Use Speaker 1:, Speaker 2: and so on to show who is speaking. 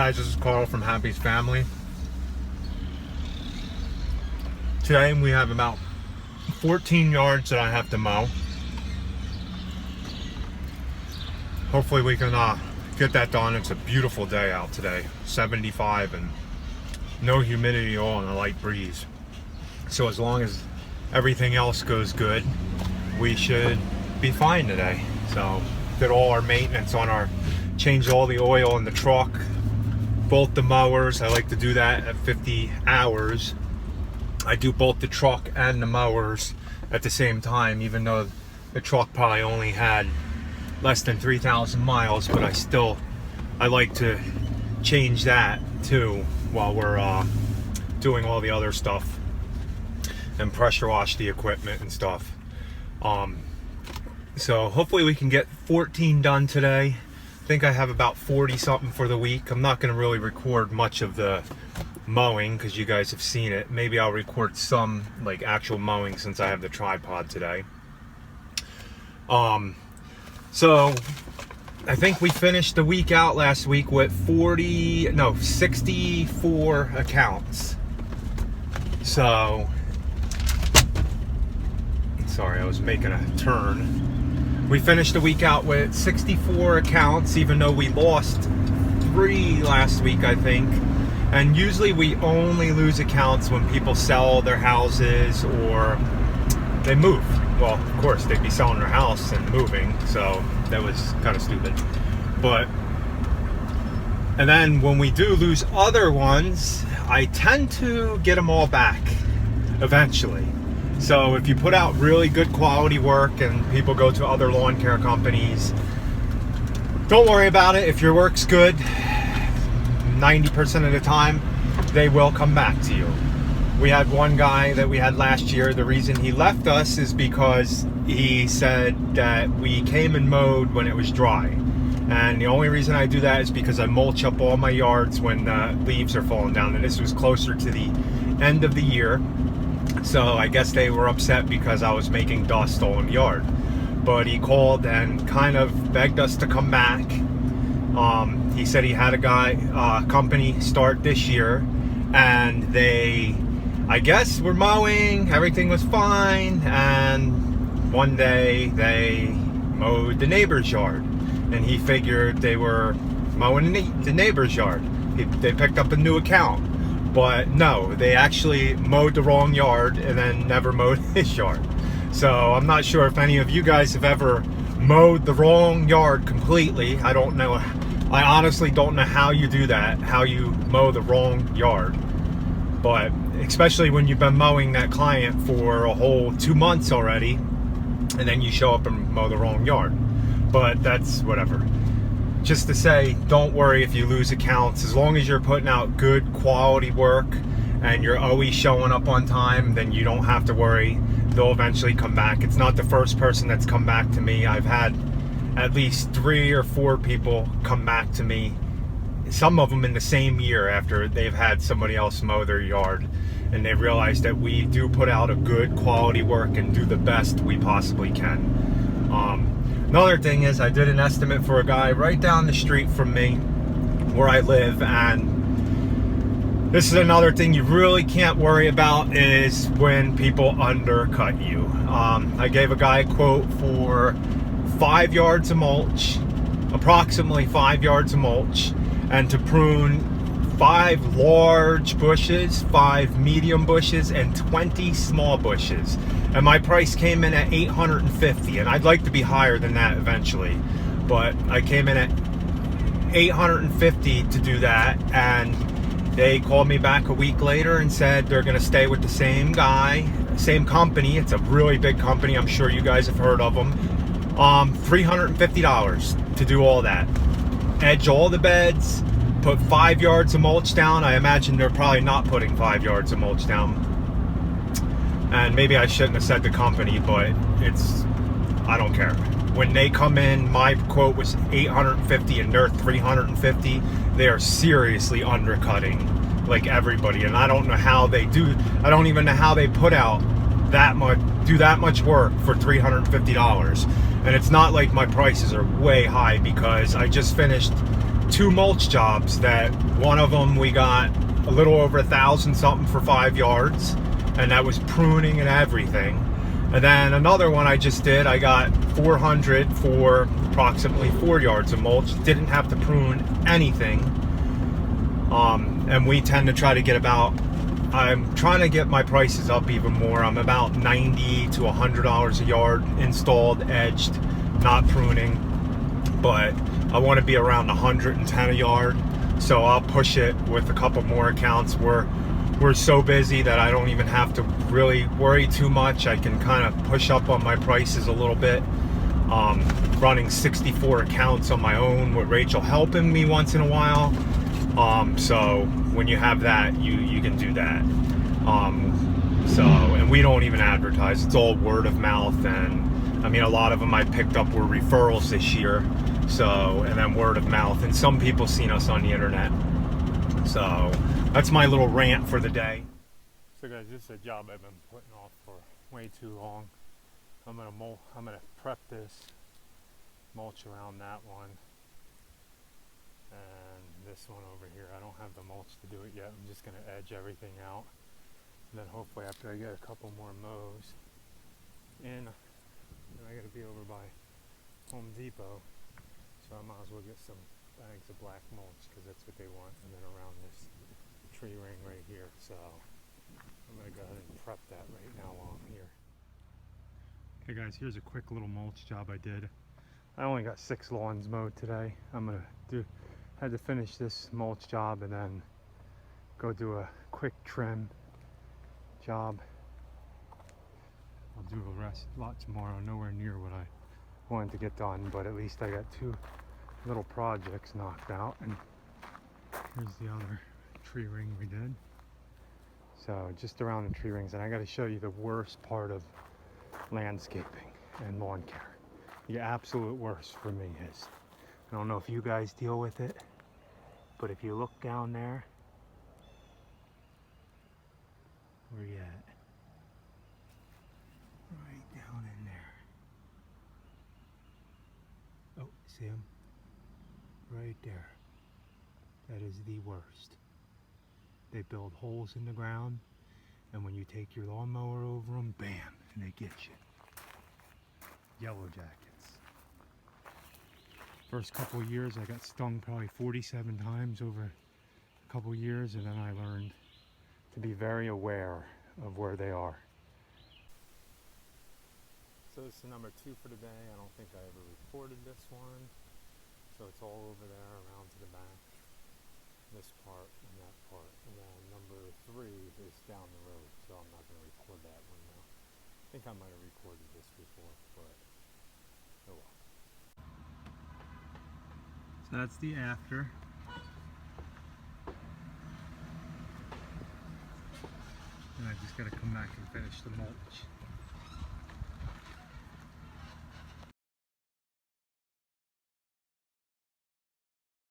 Speaker 1: Guys, this is Carl from Happy's Family. Today we have about 14 yards that I have to mow. Hopefully we can get that done. It's a beautiful day out today, 75 and no humidity at all and a light breeze. So as long as everything else goes good, we should be fine today. So did all our maintenance on changed all the oil in the truck, both the mowers. I like to do that at 50 hours. I do both the truck and the mowers at the same time, even though the truck probably only had less than 3,000 miles, but I like to change that too while we're doing all the other stuff and pressure wash the equipment and stuff. So hopefully we can get 14 done today. I think I have about 40 something for the week. I'm not going to really record much of the mowing because you guys have seen it. Maybe I'll record some like actual mowing since I have the tripod today. So I think we finished the week out last week with 64 accounts. So sorry, I was making a turn. We finished the week out with 64 accounts, even though we lost 3 last week, I think. And usually we only lose accounts when people sell their houses or they move. Well, of course, they'd be selling their house and moving, so that was kind of stupid. And then when we do lose other ones, I tend to get them all back eventually. So if you put out really good quality work and people go to other lawn care companies, don't worry about it. If your work's good, 90% of the time, they will come back to you. We had one guy that we had last year. The reason he left us is because he said that we came and mowed when it was dry. And the only reason I do that is because I mulch up all my yards when leaves are falling down. And this was closer to the end of the year. So I guess they were upset because I was making dust all in the yard. But he called and kind of begged us to come back. He said he had a company start this year, and they, I guess, were mowing, everything was fine, and one day they mowed the neighbor's yard, and he figured they were mowing the neighbor's yard. They picked up a new account. But no, they actually mowed the wrong yard and then never mowed his yard. So I'm not sure if any of you guys have ever mowed the wrong yard completely. I don't know. I honestly don't know how you do that, how you mow the wrong yard. But especially when you've been mowing that client for a whole 2 months already, and then you show up and mow the wrong yard. But that's whatever. Just to say, don't worry if you lose accounts. As long as you're putting out good quality work and you're always showing up on time, then you don't have to worry. They'll eventually come back. It's not the first person that's come back to me. I've had at least 3 or 4 people come back to me, some of them in the same year after they've had somebody else mow their yard, and they realize that we do put out a good quality work and do the best we possibly can. Another thing is, I did an estimate for a guy right down the street from me where I live, and this is another thing you really can't worry about is when people undercut you. I gave a guy a quote for 5 yards of mulch, approximately 5 yards of mulch, and to prune 5 large bushes, 5 medium bushes, and 20 small bushes. And my price came in at $850, and I'd like to be higher than that eventually, but I came in at $850 to do that, and they called me back a week later and said they're going to stay with the same guy, same company. It's a really big company. I'm sure you guys have heard of them. $350 to do all that. Edge all the beds, put 5 yards of mulch down. I imagine they're probably not putting 5 yards of mulch down. And maybe I shouldn't have said the company, but I don't care. When they come in, my quote was $850 and they're $350. They are seriously undercutting like everybody. And I don't know how they do. I don't even know how they put out that much, do that much work for $350. And it's not like my prices are way high, because I just finished 2 mulch jobs that one of them we got a little over 1,000 something for 5 yards, and that was pruning and everything. And then another one I just did, I got 400 for approximately 4 yards of mulch. Didn't have to prune anything. And we tend to try to get about, I'm trying to get my prices up even more. I'm about $90 to $100 a yard installed, edged, not pruning. But I want to be around 110 a yard. So I'll push it with a couple more accounts. We're so busy that I don't even have to really worry too much. I can kind of push up on my prices a little bit. Running 64 accounts on my own with Rachel helping me once in a while. So when you have that, you can do that. And we don't even advertise. It's all word of mouth. And I mean, a lot of them I picked up were referrals this year. So, and then word of mouth. And some people seen us on the internet. So that's my little rant for the day. So guys, this is a job I've been putting off for way too long. I'm gonna prep this, mulch around that one, and this one over here. I don't have the mulch to do it yet. I'm just gonna edge everything out, and then hopefully after I get a couple more mows in, I gotta be over by Home Depot, so I might as well get some bags of black mulch because that's what they want, and then around this tree ring right here. So I'm gonna go ahead and prep that right now while I'm here. Okay guys, here's a quick little mulch job I did. I only got 6 lawns mowed today. Had to finish this mulch job and then go do a quick trim job. I'll do a lot tomorrow, nowhere near what I wanted to get done, but at least I got 2 little projects knocked out. And here's the other tree ring we did. So just around the tree rings, and I got to show you the worst part of landscaping and lawn care. The absolute worst for me is, I don't know if you guys deal with it, but if you look down there, where you at? Right down in there. Oh, see him? Right there. That is the worst. They build holes in the ground, and when you take your lawnmower over them, bam, and they get you. Yellow jackets. First couple of years I got stung probably 47 times over a couple of years, and then I learned to be very aware of where they are. So this is number 2 for today. I don't think I ever recorded this one. So it's all over there around to the back. This part and that part. And then number 3 is down the road, so I'm not going to record that one now. I think I might have recorded this before, but oh well. So that's the after. And I just got to come back and finish the mulch.